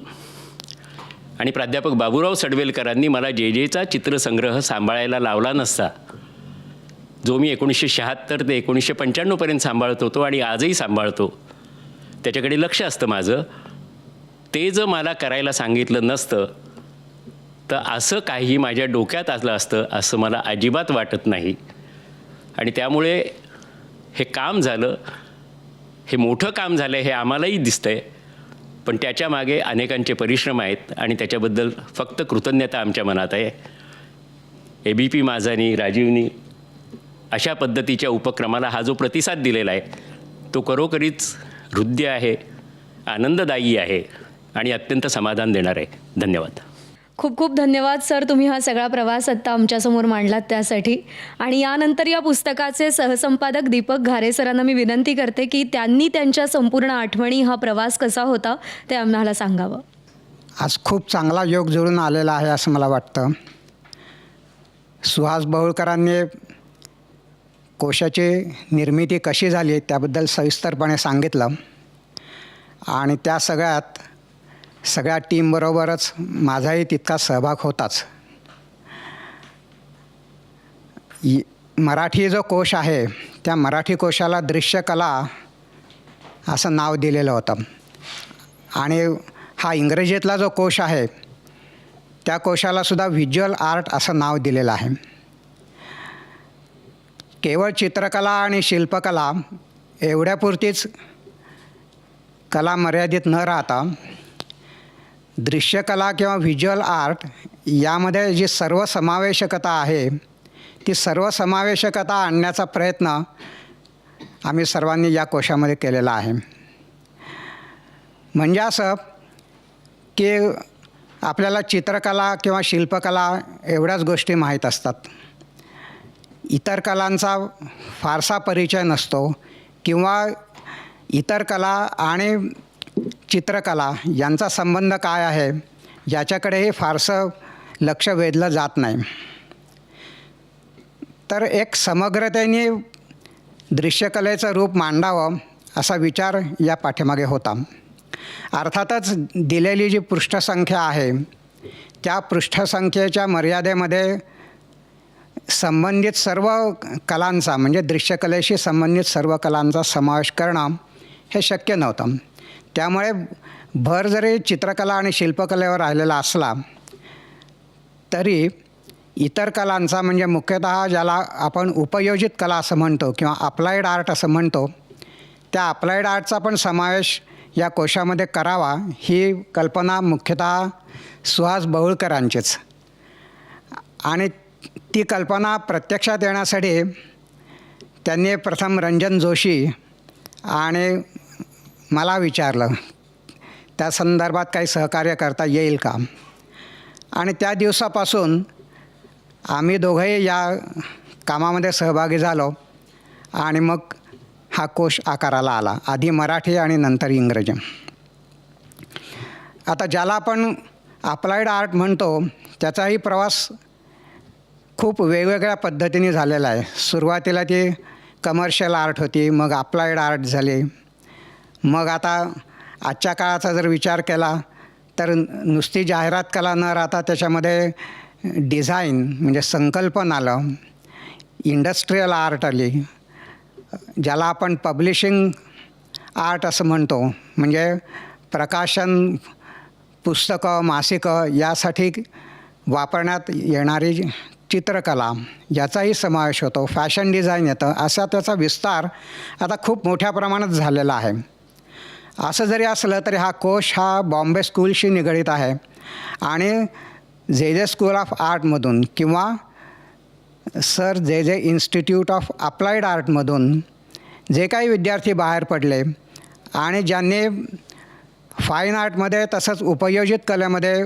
आणि प्राध्यापक बाबूराव सडवेलकरांनी मला जेचा चित्रसंग्रह सांभाळायला लावला नसता, जो मी 1976 ते 1995पर्यंत सांभाळत होतो आणि आजही सांभाळतो, त्याच्याकडे लक्ष असतं माझं, ते जर मला करायला सांगितलं नसतं तर असं काही माझ्या डोक्यात आलं असतं असं मला अजिबात वाटत नाही. आणि त्यामुळे हे काम झालं, हे मोठं काम झालं हे आम्हालाही दिसतंय, पण त्याच्या मागे अनेकांचे परिश्रम आहेत आणि त्याच्याबद्दल फक्त कृतज्ञता आमच्या मनात आहे. ABP माझानी, राजीवनी अशा पद्धतीच्या उपक्रमाला हा जो प्रतिसाद दिलेला आहे तो खरोखरीच हृदय आहे, आनंददायी आहे आणि अत्यंत समाधान देणार आहे. धन्यवाद. खूप खूप धन्यवाद सर, तुम्ही हा सगळा प्रवास आत्ता आमच्यासमोर मांडलात त्यासाठी. आणि यानंतर या पुस्तकाचे सहसंपादक दीपक घारे सरांना मी विनंती करते की त्यांनी त्यांच्या संपूर्ण आठवणी, हा प्रवास कसा होता ते आम्हाला सांगावं. आज खूप चांगला योग जुळून आलेला आहे असं मला वाटतं. सुहास बहुळकरांनी कोशाची निर्मिती कशी झाली त्याबद्दल सविस्तरपणे सांगितलं आणि त्या सगळ्या टीमबरोबरच माझाही तितका सहभाग होताच. मराठी जो कोश आहे त्या मराठी कोशाला दृश्यकला असं नाव दिलेलं होतं आणि हा इंग्रजीतला जो कोश आहे त्या कोशालासुद्धा व्हिज्युअल आर्ट असं नाव दिलेलं आहे. केवळ चित्रकला आणि शिल्पकला एवढ्यापुरतीच कला मर्यादित न राहता दृश्यकला किंवा व्हिज्युअल आर्ट यामध्ये जी सर्वसमावेशकता आहे ती सर्वसमावेशकता आणण्याचा प्रयत्न आम्ही सर्वांनी या कोशामध्ये केलेला आहे. म्हणजे असं की आपल्याला चित्रकला किंवा शिल्पकला एवढ्याच गोष्टी माहीत असतात. इतर कलांचा फारसा परिचय नसतो किंवा इतर कला आणि चित्रकला यांचा संबंध काय आहे याच्याकडेही फारसं लक्ष वेधलं जात नाही. तर एक समग्रतेने दृश्यकलेचं रूप मांडावं असा विचार या पाठीमागे होता. अर्थातच दिलेली जी पृष्ठसंख्या आहे त्या पृष्ठसंख्येच्या मर्यादेमध्ये संबंधित सर्व कलांचा म्हणजे दृश्यकलेशी संबंधित सर्व कलांचा समावेश करणं हे शक्य नव्हतं. त्यामुळे भर जरी चित्रकला आणि शिल्पकलेवर राहिलेला असला तरी इतर कलांचा म्हणजे मुख्यतः ज्याला आपण उपयोजित कला असं म्हणतो किंवा अप्लाइड आर्ट असं म्हणतो त्या अप्लाइड आर्टचा पण समावेश या कोशामध्ये करावा ही कल्पना मुख्यतः सुहास बौळकरांचीच. आणि ती कल्पना प्रत्यक्षात येण्यासाठी त्यांनी प्रथम रंजन जोशी आणि मला विचारलं त्या संदर्भात काही सहकार्य करता येईल का. आणि त्या दिवसापासून आम्ही दोघंही या कामामध्ये सहभागी झालो आणि मग हा कोश आकाराला आला. आधी मराठी आणि नंतर इंग्रजी. आता ज्याला आपण अप्लाइड आर्ट म्हणतो त्याचाही प्रवास खूप वेगवेगळ्या पद्धतीने झालेला आहे. सुरुवातीला ती कमर्शियल आर्ट होती, मग अप्लाइड आर्ट झाली, मग आता आजच्या काळाचा जर विचार केला तर नुसती जाहिरात कला न राहता त्याच्यामध्ये डिझाईन म्हणजे संकल्पन आलं, इंडस्ट्रीयल आर्ट आली, ज्याला आपण पब्लिशिंग आर्ट असं म्हणतो म्हणजे प्रकाशन पुस्तकं मासिकं यासाठी वापरण्यात येणारी चित्रकला याचाही समावेश होतो, फॅशन डिझाईन येतं. असा त्याचा विस्तार आता खूप मोठ्या प्रमाणात झालेला आहे. असं जरी असलं तरी हा कोश हा बॉम्बे स्कूलशी निगडीत आहे आणि जे जे स्कूल ऑफ आर्टमधून किंवा सर जे जे इन्स्टिट्यूट ऑफ अप्लाइड आर्टमधून जे काही विद्यार्थी बाहेर पडले आणि ज्यांनी फाईन आर्टमध्ये तसंच उपयोजित कलेमध्ये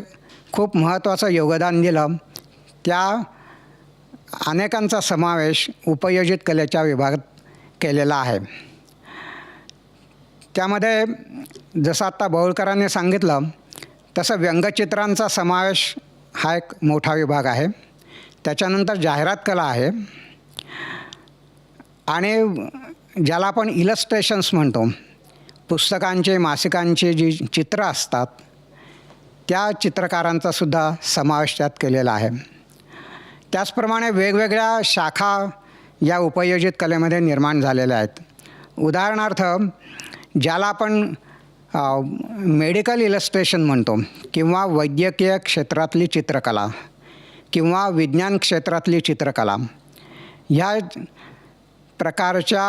खूप महत्त्वाचं योगदान दिलं त्या अनेकांचा समावेश उपयोजित कलेच्या विभागात केलेला आहे. त्यामध्ये जसं आत्ता बौळकरांनी सांगितलं तसं व्यंगचित्रांचा समावेश हा एक मोठा विभाग आहे. त्याच्यानंतर जाहिरात कला आहे आणि ज्याला आपण इलस्ट्रेशन्स म्हणतो पुस्तकांचे मासिकांचे जी चित्र असतात त्या चित्रकारांचासुद्धा समावेश त्यात केलेला आहे. त्याचप्रमाणे वेगवेगळ्या शाखा या उपयोजित कलेमध्ये निर्माण झालेल्या आहेत. उदाहरणार्थ ज्याला आपण मेडिकल इलस्ट्रेशन म्हणतो किंवा वैद्यकीय क्षेत्रातली चित्रकला किंवा विज्ञान क्षेत्रातली चित्रकला ह्या प्रकारच्या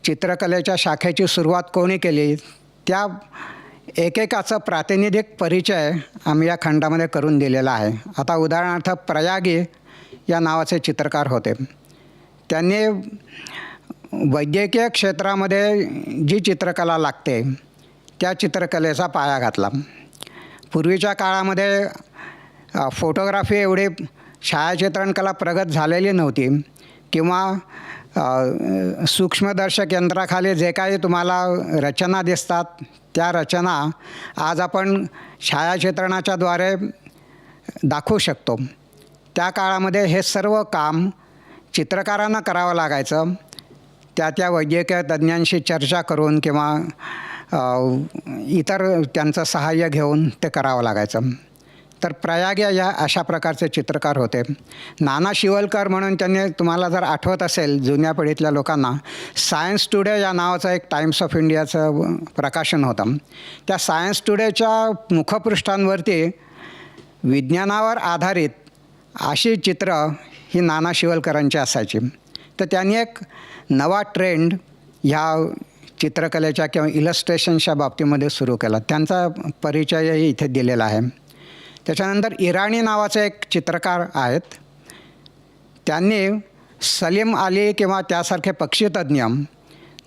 चित्रकलेच्या शाखेची सुरुवात कोणी केली त्या एकेकाचं प्रातिनिधिक परिचय आम्ही या खंडामध्ये करून दिलेला आहे. आता उदाहरणार्थ प्रयागी या नावाचे चित्रकार होते. त्यांनी वैद्यकीय क्षेत्रामध्ये जी चित्रकला लागते त्या चित्रकलेचा पाया घातला. पूर्वीच्या काळामध्ये फोटोग्राफी एवढी छायाचित्रण कला प्रगत झालेली नव्हती किंवा सूक्ष्मदर्शक यंत्राखाली जे काही तुम्हाला रचना दिसतात त्या रचना आज आपण छायाचित्रणाच्याद्वारे दाखवू शकतो. त्या काळामध्ये हे सर्व काम चित्रकारांना करावं लागायचं. त्या वैद्यकीय तज्ज्ञांशी चर्चा करून किंवा इतर त्यांचं सहाय्य घेऊन ते करावं लागायचं. तर प्रयाग या अशा प्रकारचे चित्रकार होते. नाना शिवलकर म्हणून त्यांनी तुम्हाला जर आठवत असेल जुन्या पिढीतल्या लोकांना सायन्स टुडे या नावाचं एक टाइम्स ऑफ इंडियाचं प्रकाशन होतं. त्या सायन्स टुडेच्या मुखपृष्ठांवरती विज्ञानावर आधारित अशी चित्र ही नाना शिवलकरांची असायची. तर त्यांनी एक नवा ट्रेंड ह्या चित्रकलेच्या किंवा इलस्ट्रेशनच्या बाबतीमध्ये सुरू केला. त्यांचा परिचयही इथे दिलेला आहे. त्याच्यानंतर इराणी नावाचे एक चित्रकार आहेत. त्यांनी सलीम अली किंवा त्यासारखे पक्षीतज्ञ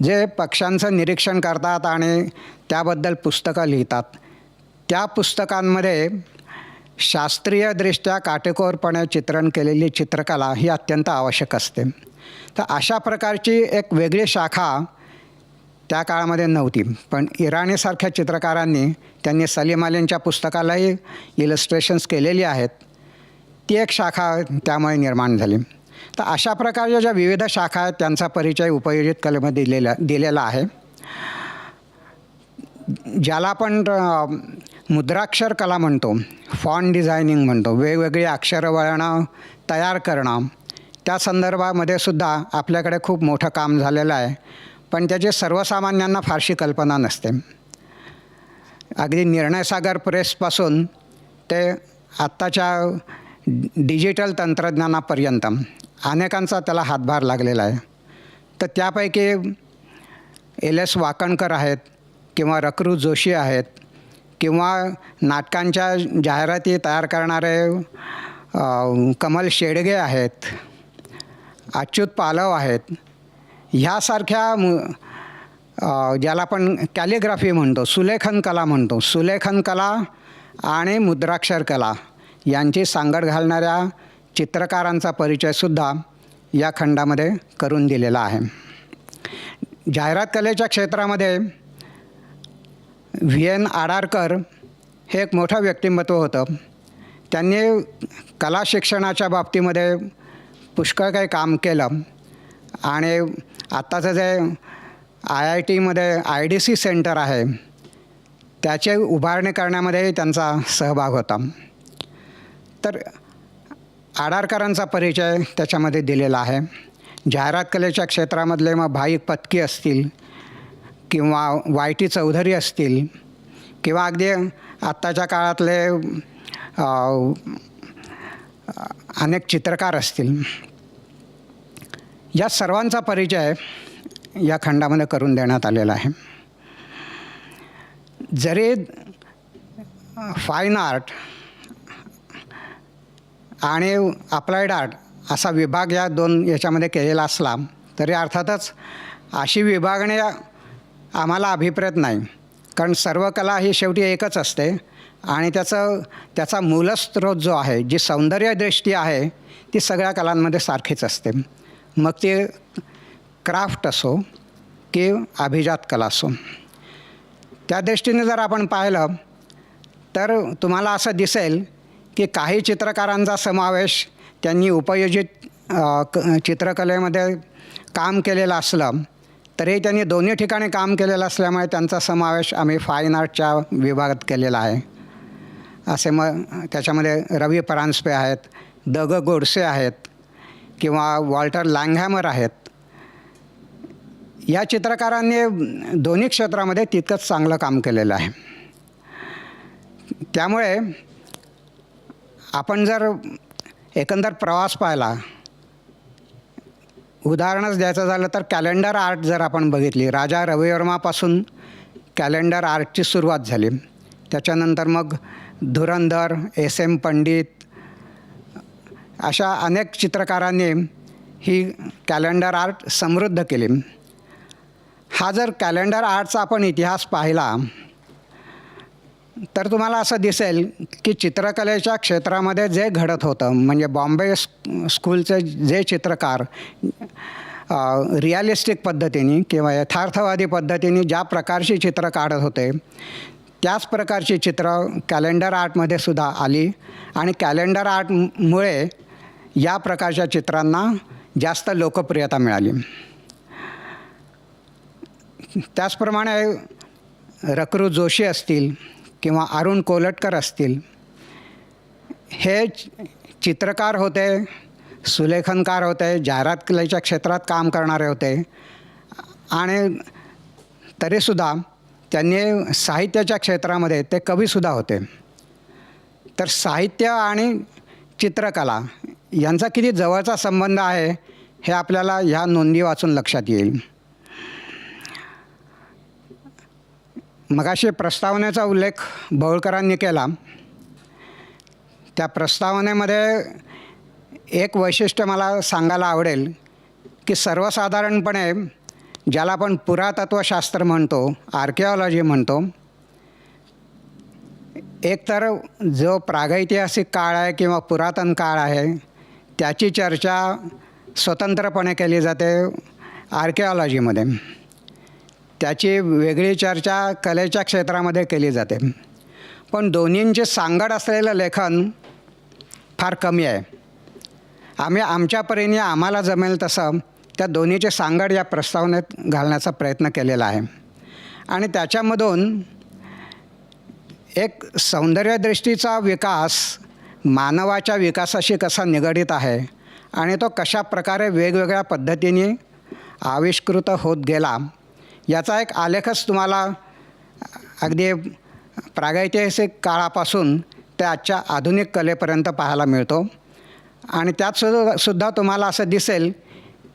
जे पक्ष्यांचं निरीक्षण करतात आणि त्याबद्दल पुस्तकं लिहितात, त्या पुस्तकांमध्ये शास्त्रीयदृष्ट्या काटेकोरपणे चित्रण केलेली चित्रकला ही अत्यंत आवश्यक असते. तर अशा प्रकारची एक वेगळी शाखा त्या काळामध्ये नव्हती. पण इराणीसारख्या चित्रकारांनी त्यांनी सलीम अलींच्या पुस्तकालाही इलस्ट्रेशन्स केलेली आहेत. ती एक शाखा त्यामुळे निर्माण झाली. तर अशा प्रकारच्या ज्या विविध शाखा आहेत त्यांचा परिचय उपयोजित कलेमध्ये दिलेला आहे. ज्याला आपण मुद्राक्षर कला म्हणतो, फॉन्ट डिझायनिंग म्हणतो, वेगवेगळी अक्षरवळणं तयार करणं, त्या संदर्भामध्ये सुद्धा आपल्याकडे खूप मोठं काम झालेलं आहे. पण त्याची सर्वसामान्यांना फारशी कल्पना नसते. अगदी निर्णयसागर प्रेसपासून ते आत्ताच्या डिजिटल तंत्रज्ञानापर्यंत अनेकांचा त्याला हातभार लागलेला आहे. तर त्यापैकी LS वाकणकर आहेत किंवा रकरू जोशी आहेत किंवा नाटकांच्या जाहिराती तयार करणारे कमल शेडगे आहेत, अच्युत पालव आहेत. ह्यासारख्या ज्याला आपण कॅलिग्राफी म्हणतो, सुलेखन कला म्हणतो, सुलेखन कला आणि मुद्राक्षर कला यांची सांगड घालणाऱ्या चित्रकारांचा परिचयसुद्धा या खंडामध्ये करून दिलेला आहे. जाहिरात कलेच्या क्षेत्रामध्ये VN आडारकर हे एक मोठं व्यक्तिमत्व होतं. त्यांनी कला शिक्षणाच्या बाबतीमध्ये पुष्कळ काही काम केलं आणि आत्ताचं जे IITमध्ये IDC सेंटर आहे त्याचे उभारणी करण्यामध्ये त्यांचा सहभाग होता. तर आडारकरांचा परिचय त्याच्यामध्ये दिलेला आहे. जाहिरात कलेच्या क्षेत्रामधले मग भाई पत्की असतील किंवा YT चौधरी असतील किंवा अगदी आत्ताच्या काळातले अनेक चित्रकार असतील, या सर्वांचा परिचय या खंडामध्ये करून देण्यात आलेला आहे. जरी फाईन आर्ट आणि अप्लाइड आर्ट असा विभाग या दोन याच्यामध्ये केलेला असला तरी अर्थातच अशी विभागणी आम्हाला अभिप्रेत नाही. कारण सर्व कला ही शेवटी एकच असते आणि त्याचा मूलस्रोत जो आहे, जी सौंदर्यदृष्टी आहे, ती सगळ्या कलांमध्ये सारखीच असते. मग ते क्राफ्ट असो की अभिजात कला असो. त्या दृष्टीने जर आपण पाहिलं तर तुम्हाला असं दिसेल की काही चित्रकारांचा समावेश त्यांनी उपयोजित चित्रकलेमध्ये काम केलेलं असलं तरी त्यांनी दोन्ही ठिकाणी काम केलेलं असल्यामुळे त्यांचा समावेश आम्ही फाईन आर्टच्या विभागात केलेला आहे. असे मग त्याच्यामध्ये रवी परांजपे आहेत, द.ग. गोडसे आहेत किंवा वॉल्टर लँगहॅमर आहेत. या चित्रकारांनी दोन्ही क्षेत्रामध्ये तितकंच चांगलं काम केलेलं आहे. त्यामुळे आपण जर एकंदर प्रवास पाहिला, उदाहरणच द्यायचं झालं तर कॅलेंडर आर्ट जर आपण बघितली, राजा रविवर्मापासून कॅलेंडर आर्टची सुरुवात झाली. त्याच्यानंतर मग धुरंधर, SM पंडित अशा अनेक चित्रकारांनी ही कॅलेंडर आर्ट समृद्ध केली. हा जर कॅलेंडर आर्टचा आपण इतिहास पाहिला तर तुम्हाला असं दिसेल की चित्रकलेच्या क्षेत्रामध्ये जे घडत होतं, म्हणजे बॉम्बे स्कूलचे जे चित्रकार रिअलिस्टिक पद्धतीने किंवा यथार्थवादी पद्धतीने ज्या प्रकारची चित्र काढत होते त्याच प्रकारची चित्र कॅलेंडर आर्टमध्ये सुद्धा आली आणि कॅलेंडर आर्टमुळे या प्रकारच्या चित्रांना जास्त लोकप्रियता मिळाली. त्याचप्रमाणे रकरू जोशी असतील किंवा अरुण कोलटकर असतील, हे चित्रकार होते, सुलेखनकार होते, जाहिरात कलेच्या क्षेत्रात काम करणारे होते आणि तरीसुद्धा त्यांनी साहित्याच्या क्षेत्रामध्ये ते कवीसुद्धा होते. तर साहित्य आणि चित्रकला यांचा किती जवळचा संबंध आहे हे आपल्याला ह्या नोंदी वाचून लक्षात येईल. मगाशी प्रस्तावनेचा उल्लेख भोळकरांनी केला. त्या प्रस्तावनेमध्ये एक वैशिष्ट्य मला सांगायला आवडेल की सर्वसाधारणपणे ज्याला आपण पुरातत्वशास्त्र म्हणतो, आर्किओलॉजी म्हणतो, एकतर जो प्रागैतिहासिक काळ आहे किंवा पुरातन काळ आहे त्याची चर्चा स्वतंत्रपणे केली जाते आर्किओलॉजीमध्ये. त्याची वेगळी चर्चा कलेच्या क्षेत्रामध्ये केली जाते. पण दोन्हींची सांगड असलेलं लेखन फार कमी आहे. आम्ही आमच्या परीने आम्हाला जमेल तसं त्या दोन्हीची सांगड या प्रस्तावनेत घालण्याचा प्रयत्न केलेला आहे. आणि त्याच्यामधून एक सौंदर्यदृष्टीचा विकास मानवाच्या विकासाशी कसा निगडीत आहे आणि तो कशा प्रकारे वेगवेगळ्या पद्धतीने आविष्कृत होत गेला याचा एक आलेखच तुम्हाला अगदी प्रागैतिहासिक काळापासून ते आजच्या आधुनिक कलेपर्यंत पाहायला मिळतो. आणि त्यात सुद्धा तुम्हाला असं दिसेल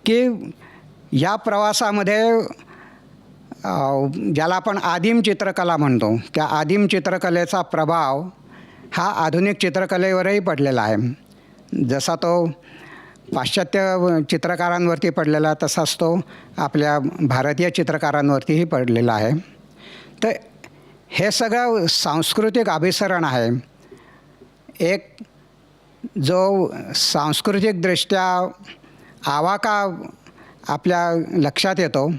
की या प्रवासामध्ये ज्याला आपण आदिम चित्रकला म्हणतो त्या आदिम चित्रकलेचा प्रभाव हा आधुनिक चित्रकलेवरही पडलेला आहे. जसा तो पाश्चात्य चित्रकारांवरती पडलेला तसाच तो आपल्या भारतीय चित्रकारांवरतीही पडलेला आहे. तर हे सगळं सांस्कृतिक अभिसरण आहे. एक जो सांस्कृतिकदृष्ट्या आवाका आपल्या लक्षात येतो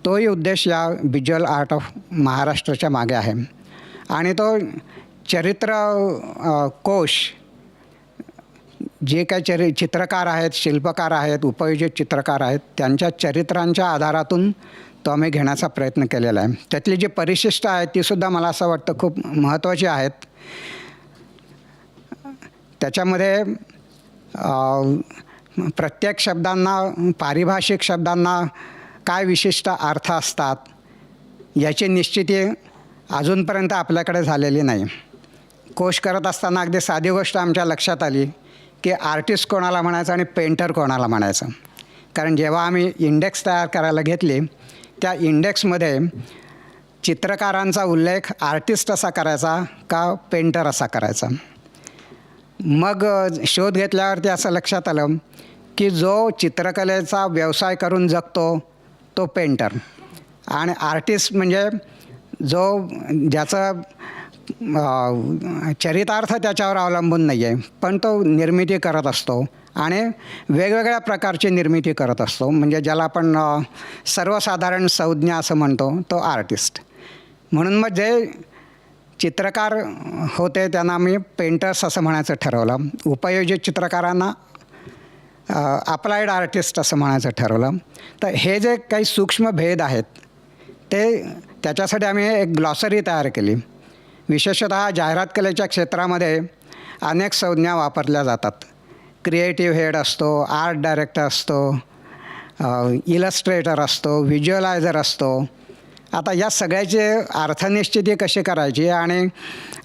तोही उद्देश या व्हिज्युअल आर्ट ऑफ महाराष्ट्राच्या मागे आहे. आणि तो चरित्र कोश जे काही चित्रकार आहेत, शिल्पकार आहेत, उपयोजित चित्रकार आहेत त्यांच्या चरित्रांच्या आधारातून तो आम्ही घेण्याचा प्रयत्न केलेला आहे. त्यातली जी परिशिष्ट आहेत तीसुद्धा मला असं वाटतं खूप महत्त्वाची आहेत. त्याच्यामध्ये प्रत्येक शब्दांना, पारिभाषिक शब्दांना काय विशिष्ट अर्थ असतात याची निश्चिती अजूनपर्यंत आपल्याकडे झालेली नाही. कोश करत असताना अगदी साधी गोष्ट आमच्या लक्षात आली की आर्टिस्ट कोणाला म्हणायचं आणि पेंटर कोणाला म्हणायचं. कारण जेव्हा आम्ही इंडेक्स तयार करायला घेतली त्या इंडेक्समध्ये चित्रकारांचा उल्लेख आर्टिस्ट असा करायचा का पेंटर असा करायचा. मग शोध घेतल्यावरती असं लक्षात आलं की जो चित्रकलेचा व्यवसाय करून जगतो तो पेंटर आणि आर्टिस्ट म्हणजे जो ज्याचं चरितार्थ त्याच्यावर अवलंबून नाही आहे पण तो निर्मिती करत असतो आणि वेगवेगळ्या प्रकारची निर्मिती करत असतो. म्हणजे ज्याला आपण सर्वसाधारण संज्ञा असं म्हणतो तो आर्टिस्ट. म्हणून मग जे चित्रकार होते त्यांना आम्ही पेंटर्स असं म्हणायचं ठरवलं. उपयोजित चित्रकारांना अप्लाइड आर्टिस्ट असं म्हणायचं ठरवलं. तर हे जे काही सूक्ष्म भेद आहेत ते त्याच्यासाठी आम्ही एक ग्लॉसरी तयार केली. विशेषतः जाहिरात कलेच्या क्षेत्रामध्ये अनेक संज्ञा वापरल्या जातात. क्रिएटिव्ह हेड असतो, आर्ट डायरेक्टर असतो, इलस्ट्रेटर असतो, व्हिज्युअलायझर असतो. आता या सगळ्याची अर्थनिश्चिती कशी करायची आणि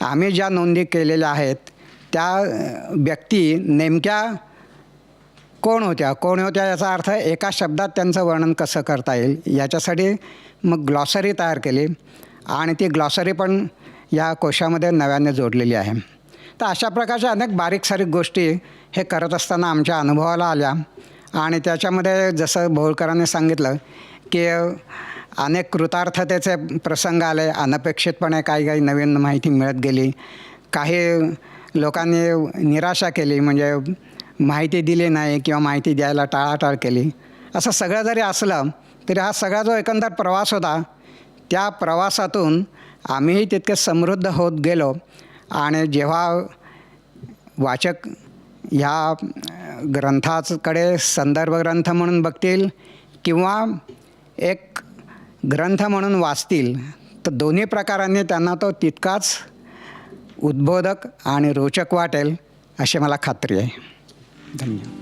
आम्ही ज्या नोंदी केलेल्या आहेत त्या व्यक्ती नेमक्या कोण होत्या याचा अर्थ एका शब्दात त्यांचं वर्णन कसं करता येईल याच्यासाठी मग ग्लॉसरी तयार केली आणि ती ग्लॉसरी पण या कोशामध्ये नव्याने जोडलेली आहे. तर अशा प्रकारच्या अनेक बारीक सारीक गोष्टी हे करत असताना आमच्या अनुभवाला आल्या. आणि त्याच्यामध्ये जसं भोळकरांनी सांगितलं की अनेक कृतार्थतेचे प्रसंग आले. अनपेक्षितपणे काही नवीन माहिती मिळत गेली. काही लोकांनी निराशा केली म्हणजे माहिती दिली नाही किंवा माहिती द्यायला टाळाटाळ केली. असं सगळं जरी असलं तरी हा सगळा जो एकंदर प्रवास होता त्या प्रवासातून आम्हीही तितके समृद्ध होत गेलो. आणि जेव्हा वाचक ह्या ग्रंथाकडे संदर्भ ग्रंथ म्हणून बघतील किंवा एक ग्रंथ म्हणून वाचतील तर दोन्ही प्रकारांनी त्यांना तो तितकाच उद्बोधक आणि रोचक वाटेल अशी मला खात्री आहे. धन्यवाद.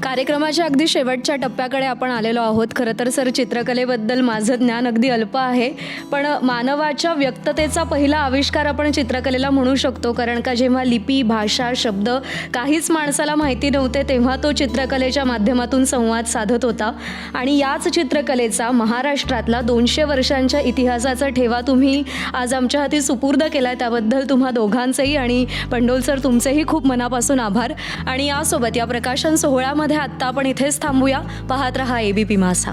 कार्यक्रमाच्या अगदी शेवटच्या टप्प्याकडे आपण आलेलो आहोत. खरं तर सर, चित्रकलेबद्दल माझं ज्ञान अगदी अल्प आहे, पण मानवाच्या व्यक्ततेचा पहिला आविष्कार आपण चित्रकलेला म्हणू शकतो. कारण का जेव्हा लिपी, भाषा, शब्द काहीच माणसाला माहिती नव्हते, तेव्हा तो चित्रकलेच्या माध्यमातून संवाद साधत होता. आणि याच चित्रकलेचा महाराष्ट्रातला 200 वर्षांच्या इतिहासाचा ठेवा तुम्ही आज आमच्या हाती सुपूर्द केला आहे, त्याबद्दल तुम्हा दोघांचेही आणि पंडोल सर तुमचेही खूप मनापासून आभार. आणि यासोबत या प्रकाशन सोहळ्यामध्ये आत्ता आपण इथेच थांबूया. पाहत रहा ABP माझा.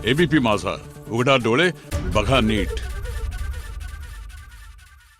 ABP माझा, उघडा डोळे बघा नीट.